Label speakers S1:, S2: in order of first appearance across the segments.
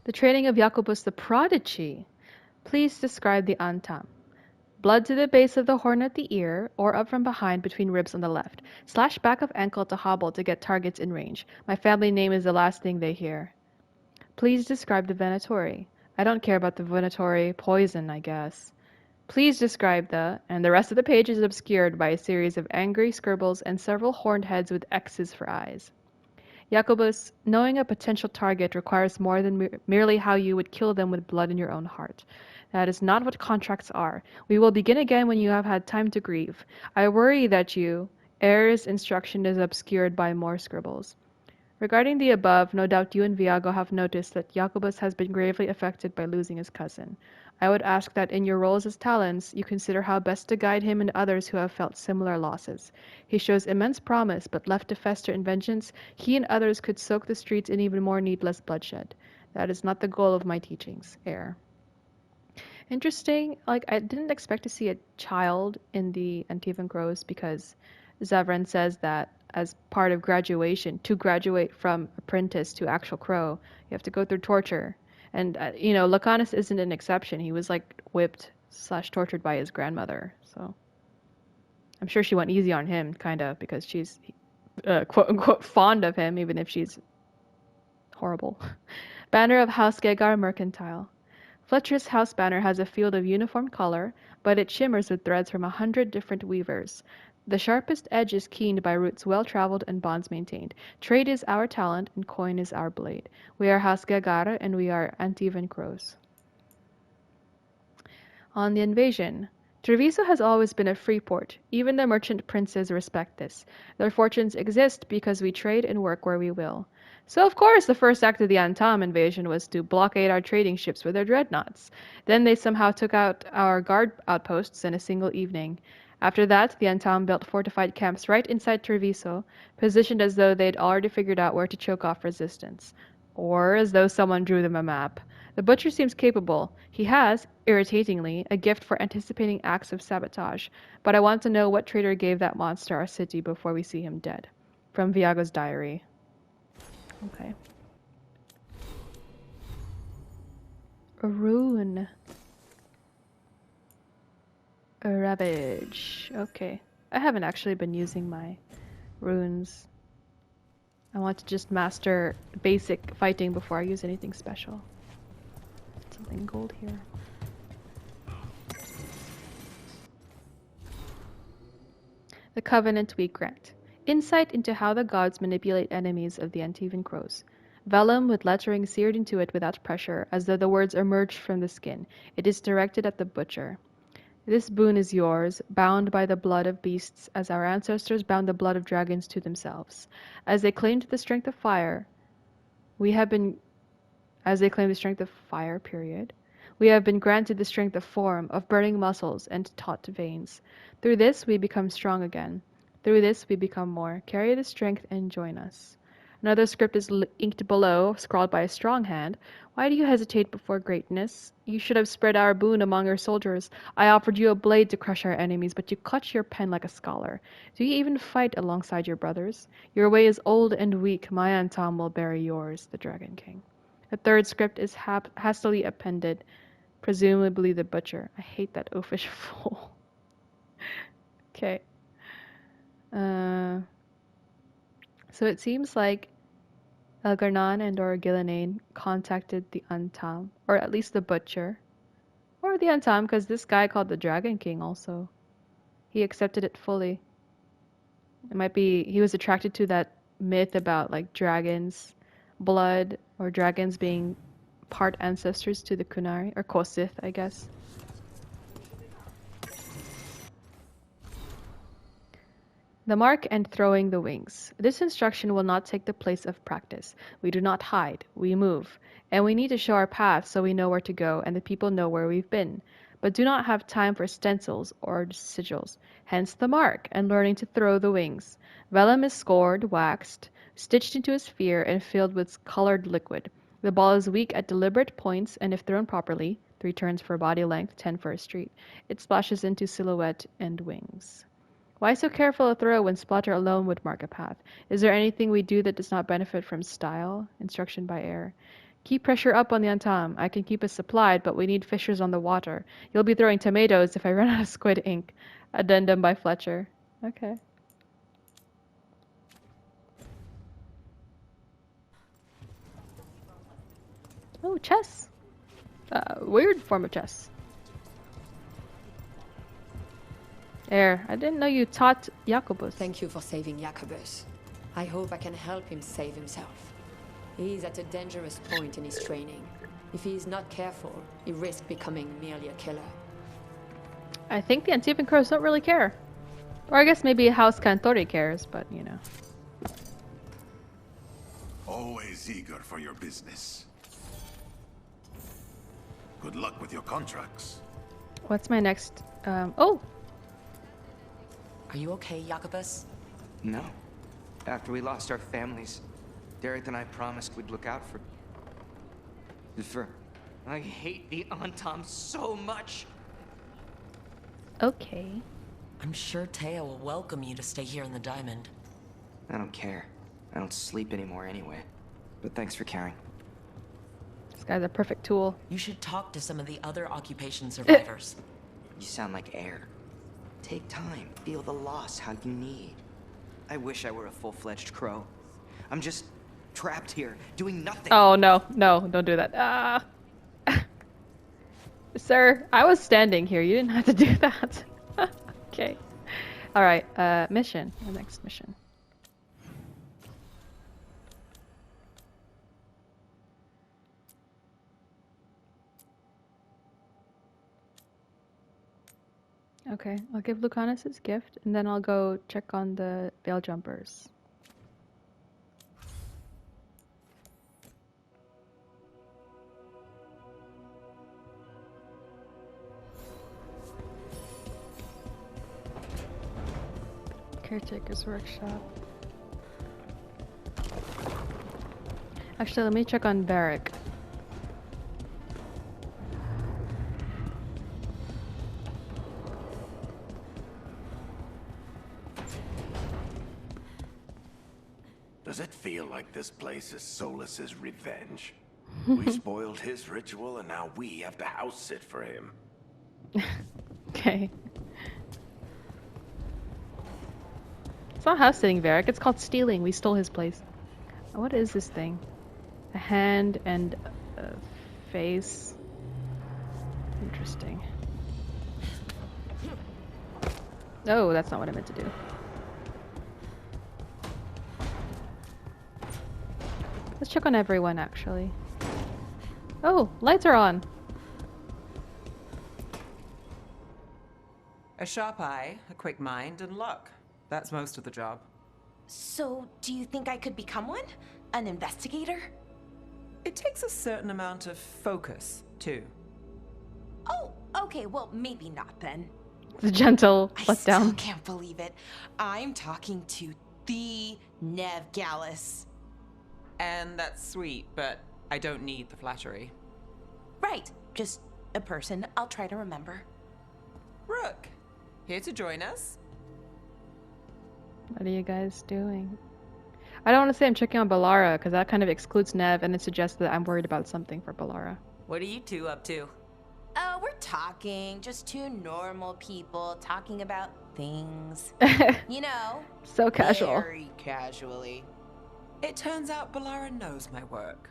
S1: The training of Jacobus the prodigy. Please describe the Antaam. Blood to the base of the horn at the ear, or up from behind between ribs on the left. Slash back of ankle to hobble to get targets in range. My family name is the last thing they hear. Please describe the Venatori. I don't care about the Venatori. Poison, I guess. Please describe the, and the rest of the page is obscured by a series of angry scribbles and several horned heads with X's for eyes. Jacobus, knowing a potential target requires more than merely how you would kill them with blood in your own heart. That is not what contracts are. We will begin again when you have had time to grieve. I worry that you, Heir's instruction is obscured by more scribbles. Regarding the above, no doubt you and Viago have noticed that Jacobus has been gravely affected by losing his cousin. I would ask that in your roles as talents, you consider how best to guide him and others who have felt similar losses. He shows immense promise, but left to fester in vengeance, he and others could soak the streets in even more needless bloodshed. That is not the goal of my teachings. Heir. Interesting. Like, I didn't expect to see a child in the Antivan Crows because Zavran says that as part of graduation, to graduate from apprentice to actual crow, you have to go through torture. And, Lacanus isn't an exception. He was, like, whipped slash tortured by his grandmother. So I'm sure she went easy on him, kind of, because she's, quote unquote, fond of him, even if she's horrible. Banner of House Gegar Mercantile. Fletcher's house banner has a field of uniform color, but it shimmers with threads from 100 different weavers. The sharpest edge is keened by roots well traveled and bonds maintained. Trade is our talent, and coin is our blade. We are House Gagara, and we are Antivan Crows. On the invasion. Treviso has always been a free port. Even the merchant princes respect this. Their fortunes exist because we trade and work where we will. So of course the first act of the Antaam invasion was to blockade our trading ships with their dreadnoughts. Then they somehow took out our guard outposts in a single evening. After that, the Antaam built fortified camps right inside Treviso, positioned as though they'd already figured out where to choke off resistance. Or as though someone drew them a map. The butcher seems capable. He has, irritatingly, a gift for anticipating acts of sabotage. But I want to know what traitor gave that monster our city before we see him dead. From Viago's diary. Okay. A rune. A ravage. Okay. I haven't actually been using my runes. I want to just master basic fighting before I use anything special. Something gold here. The Covenant we grant. Insight into how the gods manipulate enemies of the Antivan Crows. Vellum with lettering seared into it without pressure, as though the words emerged from the skin. It is directed at the butcher. This boon is yours, bound by the blood of beasts, as our ancestors bound the blood of dragons to themselves. As they claimed the strength of fire, we have been granted the strength of form, of burning muscles, and taut veins. Through this we become strong again. Through this we become more. Carry the strength and join us. Another script is inked below, scrawled by a strong hand. Why do you hesitate before greatness? You should have spread our boon among your soldiers. I offered you a blade to crush our enemies, but you clutch your pen like a scholar. Do you even fight alongside your brothers? Your way is old and weak. My Antaam will bury yours, the Dragon King. The third script is hastily appended, presumably the butcher. I hate that oafish fool. Okay. So it seems like Elgarnan and or Gillenane contacted the Antaam, or at least the butcher, or the Antaam, because this guy called the Dragon King also. He accepted it fully. It might be he was attracted to that myth about like dragons' blood or dragons being part ancestors to the Kunari, or Kosith, I guess. The mark and throwing the wings. This instruction will not take the place of practice. We do not hide, we move. And we need to show our path so we know where to go and the people know where we've been. But do not have time for stencils or sigils. Hence the mark and learning to throw the wings. Vellum is scored, waxed, stitched into a sphere and filled with colored liquid. The ball is weak at deliberate points and if thrown properly, 3 turns for body length, 10 for a street, it splashes into silhouette and wings. Why so careful a throw when splatter alone would mark a path? Is there anything we do that does not benefit from style? Instruction by Heir. Keep pressure up on the Antaam. I can keep us supplied, but we need fishers on the water. You'll be throwing tomatoes if I run out of squid ink. Addendum by Fletcher. Okay. Oh, chess. Weird form of chess. Heir, I didn't know you taught Jacobus.
S2: Thank you for saving Jacobus. I hope I can help him save himself. He is at a dangerous point in his training. If he is not careful, he risks becoming merely a killer.
S1: I think the Antivan crows don't really care. Or I guess maybe House Cantori cares, but you know.
S3: Always eager for your business. Good luck with your contracts.
S1: What's my next, oh!
S4: Are you okay, Jacobus?
S5: No. After we lost our families, Derek and I promised we'd look out for... I hate the Antaam so much!
S1: Okay.
S4: I'm sure Taya will welcome you to stay here in the Diamond.
S5: I don't care. I don't sleep anymore anyway. But thanks for caring.
S1: This guy's a perfect tool.
S4: You should talk to some of the other occupation survivors.
S5: You sound like Heir. Take time, feel the loss how you need. I wish I were a full-fledged crow. I'm just trapped here, doing nothing.
S1: Oh, no, no, don't do that. Ah. Sir, I was standing here. You didn't have to do that. Okay. Alright, mission. The next mission. Okay, I'll give Lucanus his gift, and then I'll go check on the veil jumpers. Caretaker's workshop. Actually, let me check on Varric.
S3: Does it feel like this place is Solus's revenge? We spoiled his ritual and now we have to house sit for him.
S1: Okay. It's not house sitting, Varric. It's called stealing. We stole his place. What is this thing? A hand and a face. Interesting. Oh, that's not what I meant to do. Let's check on everyone, actually. Oh, lights are on.
S6: A sharp eye, a quick mind, and luck. That's most of the job.
S7: So, do you think I could become one? An investigator?
S6: It takes a certain amount of focus, too.
S7: Oh, okay, well, maybe not then.
S1: The gentle
S7: I
S1: let
S7: still
S1: down.
S7: can't believe it. I'm talking to the Nev Gallus.
S6: And that's sweet, but I don't need the flattery.
S7: Right, just a person I'll try to remember.
S6: Rook, here to join us?
S1: What are you guys doing? I don't want to say I'm checking on Bellara, because that kind of excludes Nev, and it suggests that I'm worried about something for Bellara.
S6: What are you two up to?
S7: We're talking, just two normal people talking about things. You know,
S1: So casual.
S7: very casually.
S6: It turns out Bellara knows my work.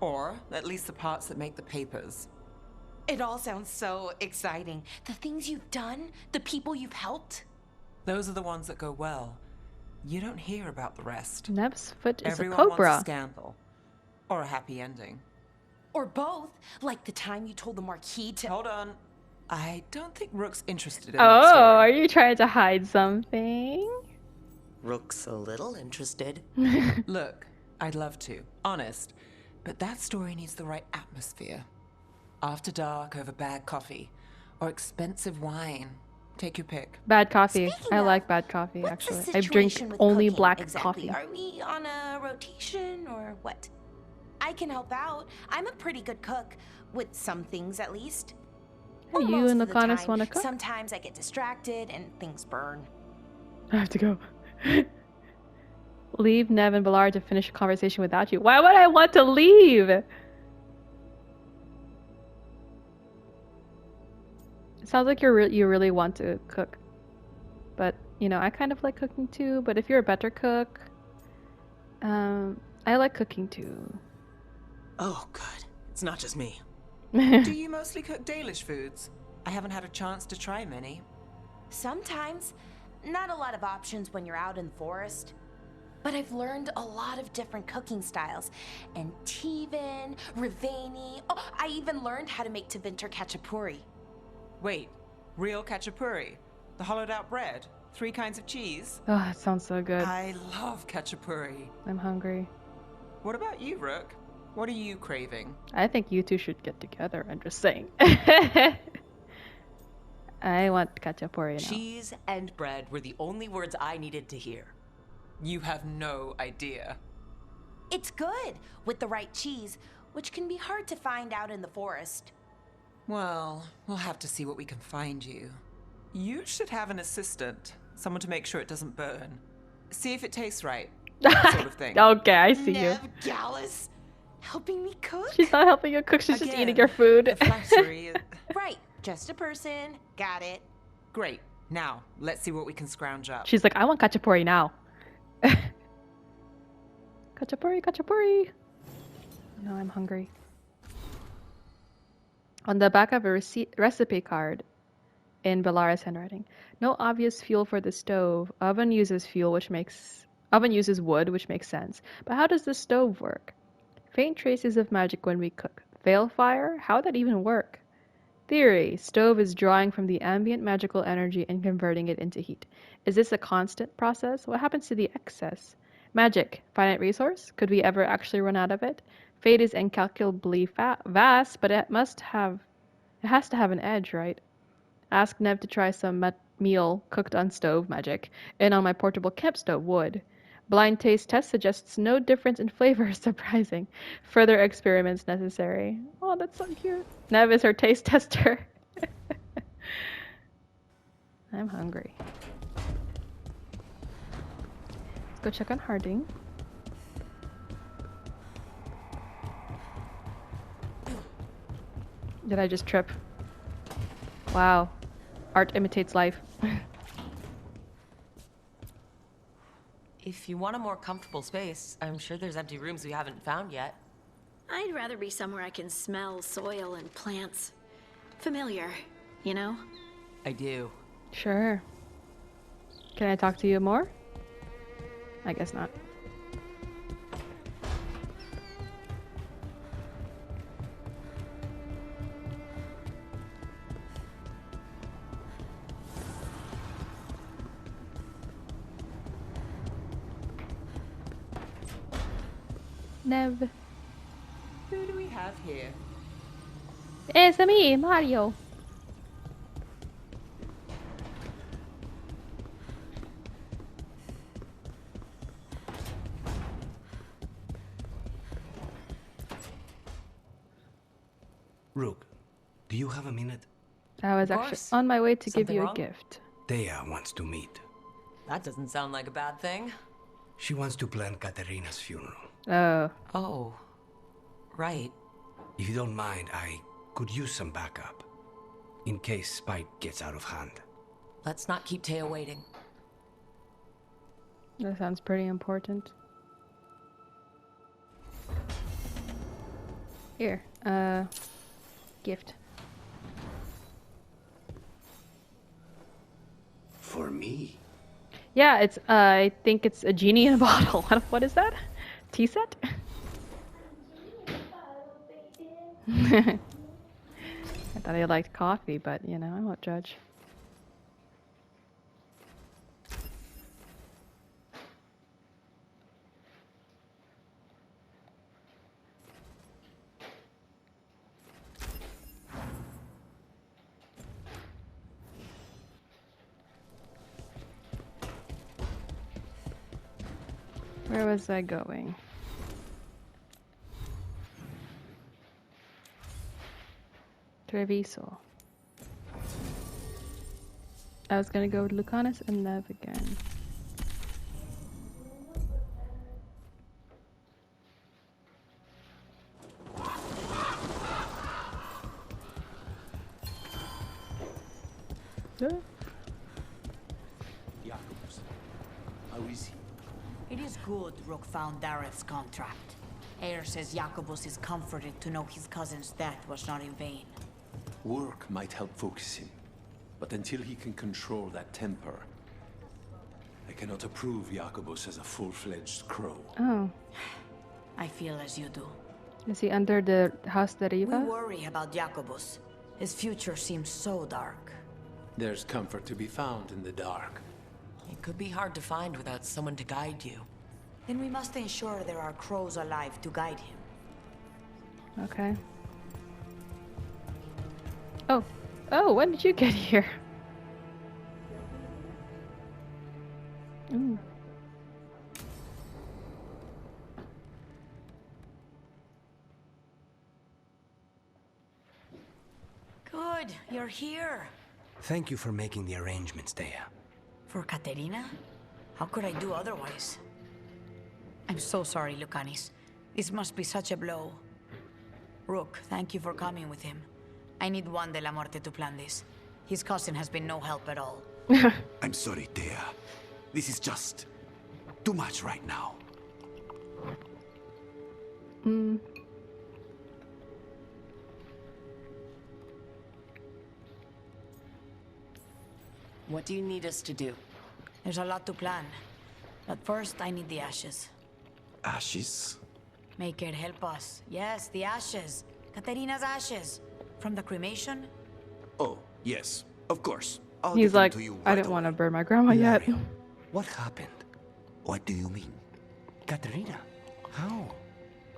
S6: Or at least the parts that make the papers.
S7: It all sounds so exciting. The things you've done, the people you've helped.
S6: Those are the ones that go well. You don't hear about the rest.
S1: Nev's foot is
S6: Everyone
S1: a cobra.
S6: wants a scandal. Or a happy ending.
S7: Or both, like the time you told the Marquis to—
S6: Hold on. I don't think Rook's interested in
S1: Oh,
S6: that story.
S1: are you trying to hide something?
S4: Rook's a little interested.
S6: Look, I'd love to, honest. But that story needs the right atmosphere. After dark over bad coffee. Or expensive wine. Take your pick.
S1: Bad coffee.
S7: Speaking
S1: I
S7: of,
S1: like bad coffee,
S7: What's the
S1: actually. I drink
S7: situation with
S1: only
S7: cooking
S1: black
S7: exactly?
S1: coffee.
S7: Are we on a rotation or what? I can help out. I'm a pretty good cook, with some things at least.
S1: Hey,
S7: Well,
S1: you
S7: most
S1: and
S7: of the
S1: Lucanus
S7: time.
S1: want to cook?
S7: Sometimes I get distracted and things burn.
S1: I have to go. Leave Nev and Bellara to finish a conversation without you. Why would I want to leave? sounds like you really want to cook. But, you know, I kind of like cooking too, but if you're a better cook, I like cooking too.
S6: Oh, good. It's not just me. Do you mostly cook Dalish foods? I haven't had a chance to try many.
S7: Sometimes. Not a lot of options when you're out in the forest. But I've learned a lot of different cooking styles. Antivan, Rivani. Oh, I even learned how to make Tevinter Khachapuri.
S6: Wait, real khachapuri? The hollowed out bread? 3 kinds of cheese?
S1: Oh, that sounds so good.
S6: I love khachapuri.
S1: I'm hungry.
S6: What about you, Rook? What are you craving?
S1: I think you two should get together. I'm just saying. I want khachapuri now.
S4: Cheese and bread were the only words I needed to hear.
S6: You have no idea.
S7: It's good with the right cheese, which can be hard to find out in the forest.
S6: Well, we'll have to see what we can find you. You should have an assistant. Someone to make sure it doesn't burn. See if it tastes right. That sort of thing.
S1: Okay, I see you.
S7: Nev Gallus, helping me cook?
S1: She's not helping you cook, she's just
S6: Again,
S1: eating your food.
S6: the flattery is-
S7: Right, just a person. Got it.
S6: Great. Now, let's see what we can scrounge up.
S1: She's like, I want khachapuri now. Khachapuri, khachapuri. No, I'm hungry. On the back of a recipe card in Bellara's handwriting, no obvious fuel for the stove. Oven uses wood, which makes sense. But how does the stove work? Faint traces of magic when we cook. Veil fire? How would that even work? Theory. Stove is drawing from the ambient magical energy and converting it into heat. Is this a constant process? What happens to the excess? Magic. Finite resource? Could we ever actually run out of it? Fate is incalculably vast, but it has to have an edge, right? Ask Nev to try some meal cooked on stove magic and on my portable camp stove wood. Blind taste test suggests no difference in flavor. Surprising. Further experiments necessary. Oh, that's so cute. Nev is her taste tester. I'm hungry. Let's go check on Harding. Did I just trip? Wow. Art imitates life.
S4: If you want a more comfortable space, I'm sure there's empty rooms we haven't found yet.
S8: I'd rather be somewhere I can smell soil and plants. Familiar, you know?
S4: I do.
S1: Sure. Can I talk to you more? I guess not. Nev.
S6: Who do we have here?
S1: It's me, Mario.
S9: Rook, do you have a minute?
S1: I was
S4: Of
S1: actually
S4: course.
S1: on my way to give
S4: Something
S1: you a
S4: wrong?
S1: gift.
S9: Thea wants to meet.
S4: That doesn't sound like a bad thing.
S9: She wants to plan Caterina's funeral.
S1: Oh.
S4: Oh, right.
S9: If you don't mind, I could use some backup. In case Spite gets out of hand.
S4: Let's not keep Teo waiting.
S1: That sounds pretty important. Here, gift.
S3: For me?
S1: Yeah, it's, I think it's a genie in a bottle. What is that? Tea set? I thought I liked coffee, but, you know, I won't judge. Where was I going? Treviso. I was gonna go with Lucanus and Nev again.
S10: Jacobus, how is he?
S11: It is good Rook found Dareth's contract. Heir says Jacobus is comforted to know his cousin's death was not in vain.
S10: Work might help focus him, but until he can control that temper, I cannot approve Jacobus as a full-fledged crow.
S1: Oh.
S11: I feel as you do.
S1: Is he under the house
S11: We
S1: Deriva?
S11: worry about Jacobus. His future seems so dark.
S10: There's comfort to be found in the dark.
S4: It could be hard to find without someone to guide you.
S11: Then we must ensure there are crows alive to guide him.
S1: Okay. Oh. Oh, when did you get here? Ooh.
S11: Good, you're here.
S9: Thank you for making the arrangements, Thea.
S11: For Caterina? How could I do otherwise? I'm so sorry, Lucanis. This must be such a blow. Rook, thank you for coming with him. I need Juan de la Muerte to plan this. His cousin has been no help at all.
S3: I'm sorry, Thea. This is just too much right now.
S4: What do you need us to do?
S11: There's a lot to plan. But first, I need the ashes.
S3: Ashes?
S11: Make it help us. Yes, the ashes. Caterina's ashes. From the cremation?
S3: Oh, yes, of course. I'll
S1: He's
S3: get them
S1: like,
S3: to you
S1: I
S3: right
S1: didn't want to
S3: away.
S1: burn my grandma yet.
S9: Hilario, what happened?
S3: What do you mean?
S9: Caterina, how?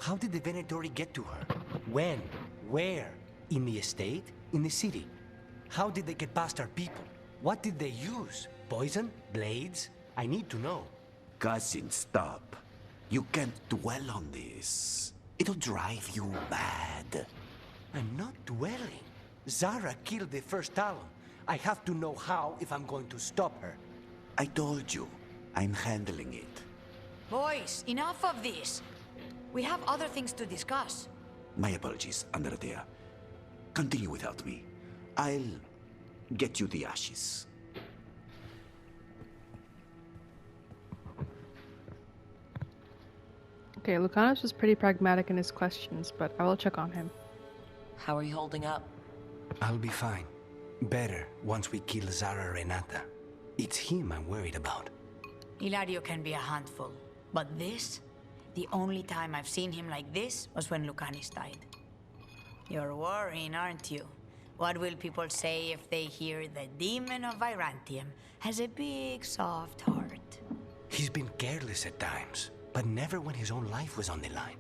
S9: How did the Venatori get to her? When? Where? In the estate? In the city? How did they get past our people? What did they use? Poison? Blades? I need to know.
S3: Cousin, stop. You can't dwell on this. It'll drive you mad.
S9: I'm not dwelling. Zara killed the first Talon. I have to know how if I'm going to stop her.
S3: I told you, I'm handling it.
S11: Boys, enough of this. We have other things to discuss.
S3: My apologies, Andrea. Continue without me. I'll get you the ashes.
S1: Okay, Lucanus was pretty pragmatic in his questions, but I will check on him.
S4: How are you holding up?
S9: I'll be fine. Better once we kill Zara Renata. It's him I'm worried about.
S11: Hilario can be a handful. But this? The only time I've seen him like this was when Lucanis died. You're worrying, aren't you? What will people say if they hear the demon of Virantium has a big, soft heart?
S9: He's been careless at times, but never when his own life was on the line.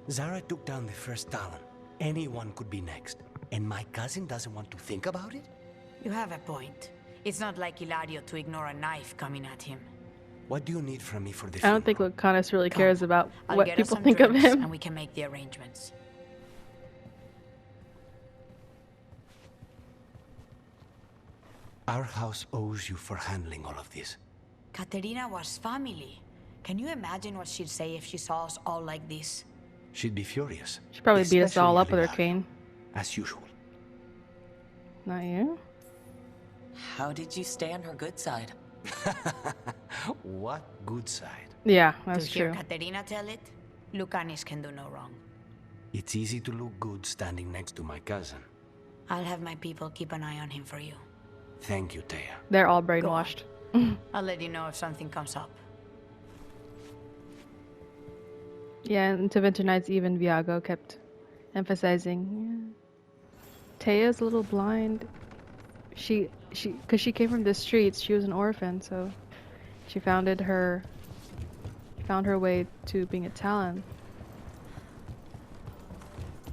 S9: Zara took down the first Talon. Anyone could be next. And my cousin doesn't want to think about it?
S11: You have a point. It's not like Hilario to ignore a knife coming at him.
S9: What do you need from me for the
S1: I don't think
S9: funeral?
S1: Lucanus really cares about
S11: I'll
S1: what
S11: get us
S1: people
S11: some
S1: think of
S11: drinks,
S1: him.
S11: and we can make the arrangements.
S9: Our house owes you for handling all of this.
S11: Caterina was family. Can you imagine what she'd say if she saw us all like this?
S9: She'd be furious.
S1: She'd probably beat us all
S9: Especially
S1: up with her
S9: Hilario,
S1: cane.
S9: as usual.
S1: Not you?
S4: How did you stay on her good side?
S9: What good side?
S1: Yeah, that's
S11: To hear
S1: true.
S11: Caterina tell it, Lucanis can do no wrong.
S9: It's easy to look good standing next to my cousin.
S11: I'll have my people keep an eye on him for you.
S9: Thank you, Thea.
S1: They're all brainwashed.
S11: I'll let you know if something comes up.
S1: Yeah, and to Winter Nights, even Viago kept emphasizing, yeah. Tea's a little blind. Because she came from the streets, she was an orphan, so she found her way to being a Talon.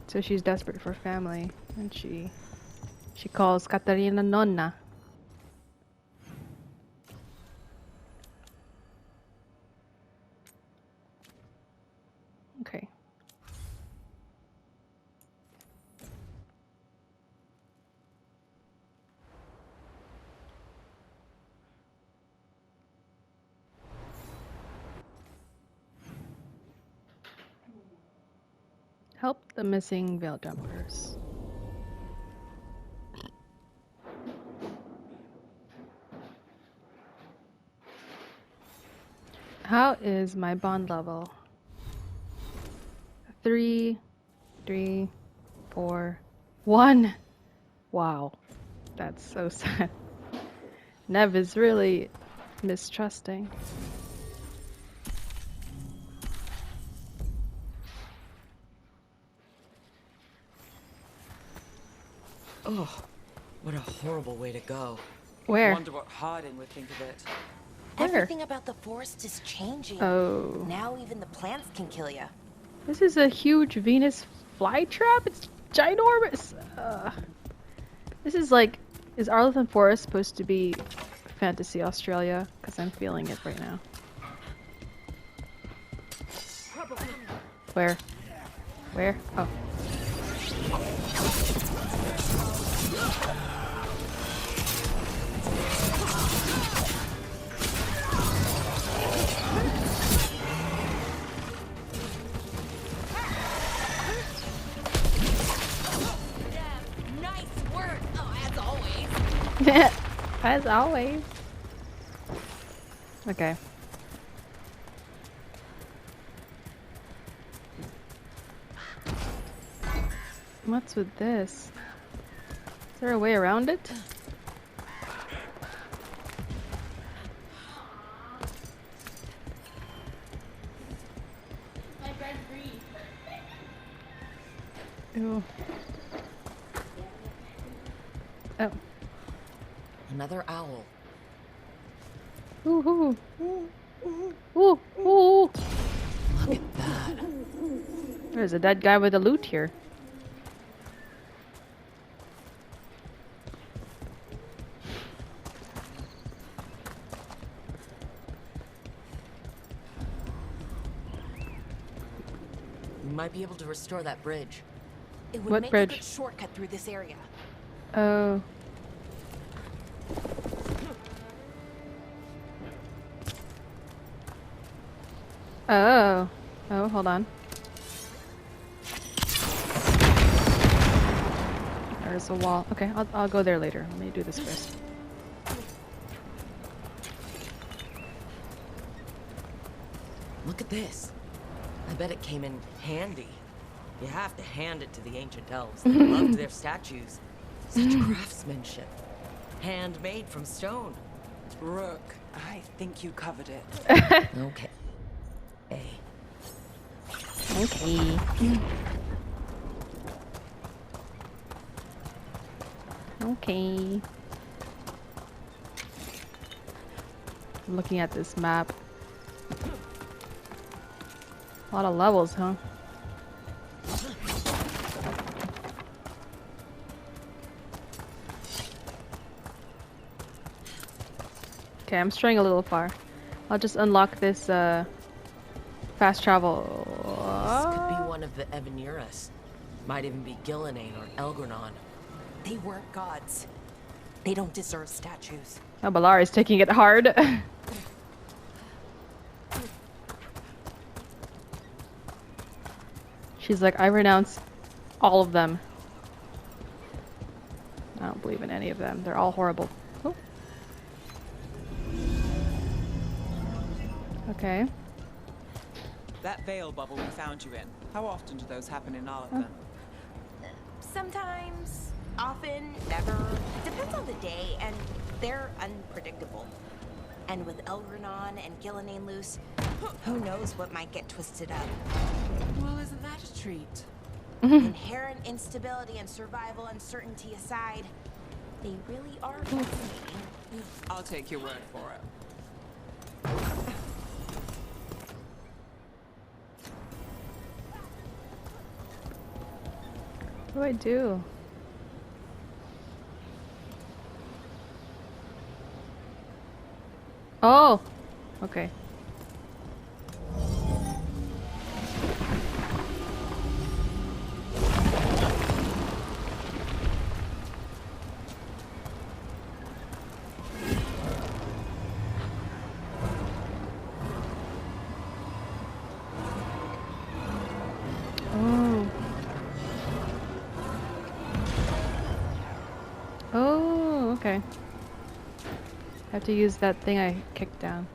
S1: So she's desperate for family, and she calls Caterina Nonna. Okay. Help the missing veil jumpers. How is my bond level? 3, 3, 4, 1. Wow. That's so sad. Nev is really mistrusting.
S4: Oh, what a horrible way to go.
S1: Where?
S6: I wonder what Hardin would think of it.
S1: Where?
S7: Everything about the forest is changing.
S1: Oh.
S7: Now even the plants can kill you.
S1: This is a huge Venus flytrap? It's ginormous! This is like... Is Arlington Forest supposed to be Fantasy Australia? Because I'm feeling it right now. Where? Where? Oh.
S7: Nice work. Oh, as always.
S1: As always. Okay. What's with this? Is there a way around it? Ew. Oh.
S4: Another owl.
S1: Ooh, ooh. Ooh, ooh.
S4: Look at that.
S1: There's a dead guy with a loot here.
S4: We might be able to restore that bridge.
S7: It would
S1: What
S7: make
S1: bridge?
S7: a good shortcut through this area.
S1: Oh. Oh. Oh, hold on. There's a wall. Okay, I'll go there later. Let me do this first.
S4: Look at this. I bet it came in handy. You have to hand it to the ancient elves. They loved their statues. Such craftsmanship. Handmade from stone.
S6: Rook, I think you covered it.
S4: Okay.
S1: Okay. Okay. I'm looking at this map. A lot of levels, huh? Okay, I'm straying a little far. I'll just unlock this fast travel.
S4: This could be one of the Evaneras. Might even be Gillenane or Elgranon.
S7: They weren't gods. They don't deserve statues.
S1: Oh, Bellara is taking it hard. She's like, I renounce all of them. I don't believe in any of them. They're all horrible. Oh. Okay.
S6: That veil bubble we found you in. How often do those happen in Arlington?
S7: Sometimes, often, never. Depends on the day, and they're unpredictable. And with Elgranon and Gillenane loose, who knows what might get twisted up.
S6: Well, isn't that a treat?
S7: Inherent instability and survival uncertainty aside, they really are fascinating.
S6: I'll take your word for it.
S1: What do I do? Oh! Okay. Oh, okay. I have to use that thing I kicked down.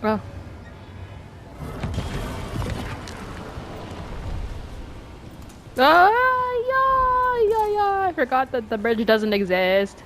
S1: Oh. Ah, yeah. I forgot that the bridge doesn't exist.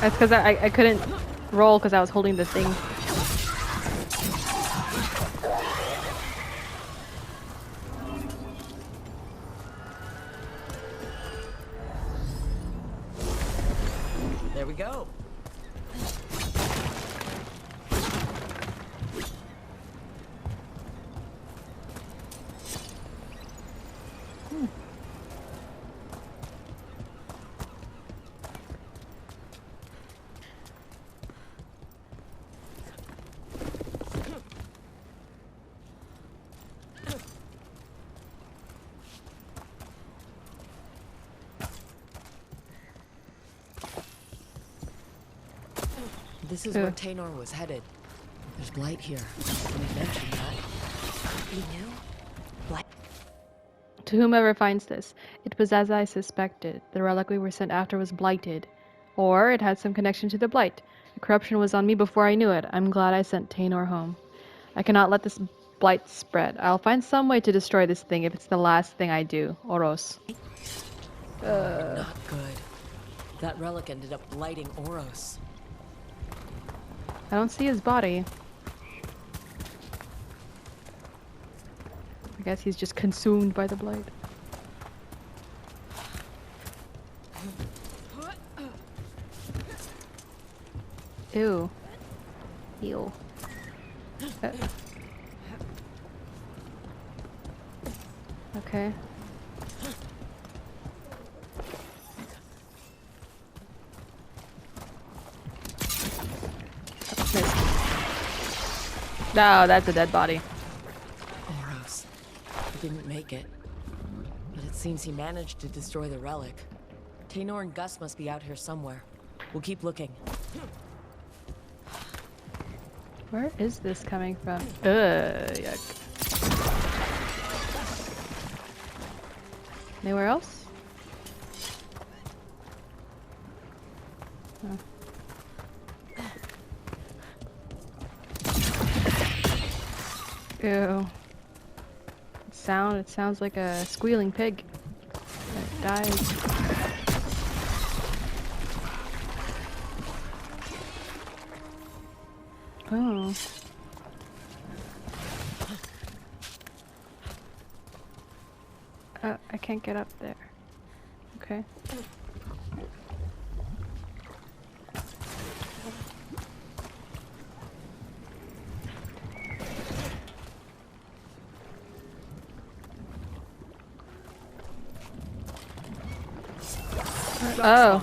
S1: That's because I couldn't roll because I was holding the thing.
S4: There we go. This is where Tainor was headed. There's blight here. Didn't mention that. He knew? Blight.
S1: To whomever finds this, it was as I suspected. The relic we were sent after was blighted. Or it had some connection to the blight. The corruption was on me before I knew it. I'm glad I sent Tainor home. I cannot let this blight spread. I'll find some way to destroy this thing if it's the last thing I do. Oros.
S4: Not good. That relic ended up blighting Oros.
S1: I don't see his body. I guess he's just consumed by the blight. Ew. Ew. Okay. Missed. No, that's a dead body.
S4: Oros. He didn't make it. But it seems he managed to destroy the relic. Tainor and Gus must be out here somewhere. We'll keep looking.
S1: Where is this coming from? Yuck. Anywhere else? Oh. Ew. It sounds like a squealing pig that dies. Oh. I can't get up there. Okay. Oh.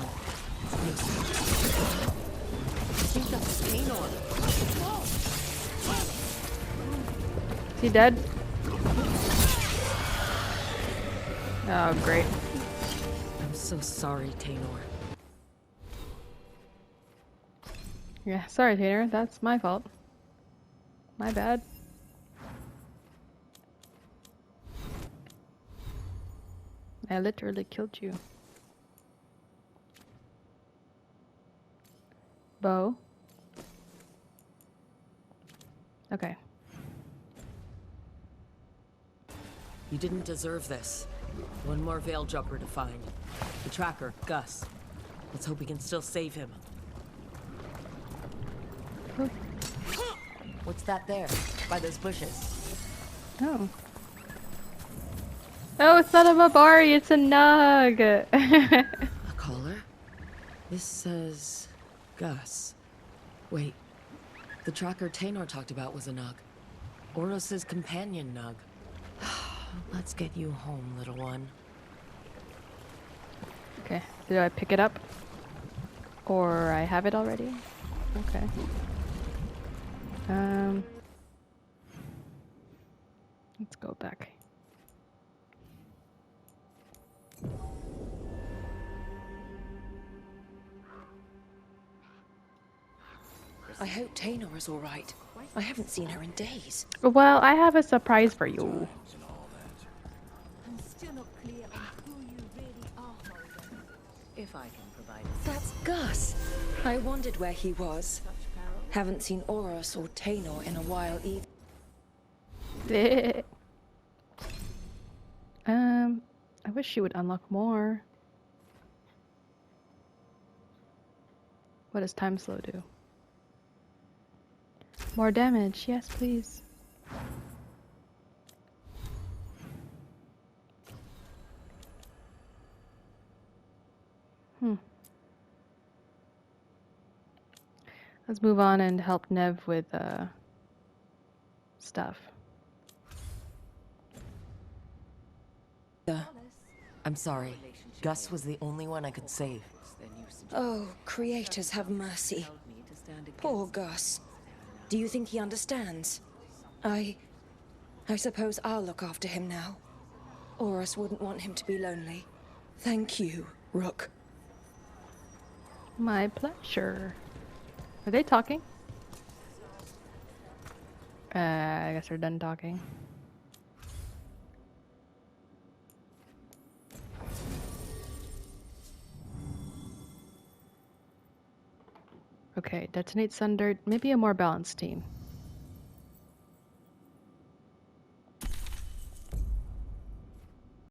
S1: Is he dead? Oh, great.
S4: I'm so sorry, Tainor.
S1: Yeah, sorry, Tainor. That's my fault. My bad. I literally killed you. Bow. Okay.
S4: You didn't deserve this. One more veil jumper to find. The tracker, Gus. Let's hope we can still save him. What's that there? By those bushes?
S1: Oh. Oh, it's not a Mabari, it's a Nug!
S4: A collar? This says... Gus. Wait. The tracker Tainor talked about was a Nug. Oros' companion Nug. Let's get you home, little one.
S1: Okay, do I pick it up? Or I have it already? Okay. Let's go back.
S12: I hope Taynor is all right. I haven't seen her in days.
S1: Well, I have a surprise for you.
S12: I'm still not clear on who you really are, Holden. If I can provide it. That's Gus. I wondered where he was. Haven't seen Oros or Taynor in a while either.
S1: I wish she would unlock more. What does time slow do? More damage, yes, please. Let's move on and help Nev with stuff.
S4: I'm sorry. Gus was the only one I could save.
S12: Oh, creators have mercy. Poor Gus. Do you think he understands? I suppose I'll look after him now. Oros wouldn't want him to be lonely. Thank you, Rook.
S1: My pleasure. Are they talking? I guess they're done talking. Okay, detonate Sunder. Maybe a more balanced team.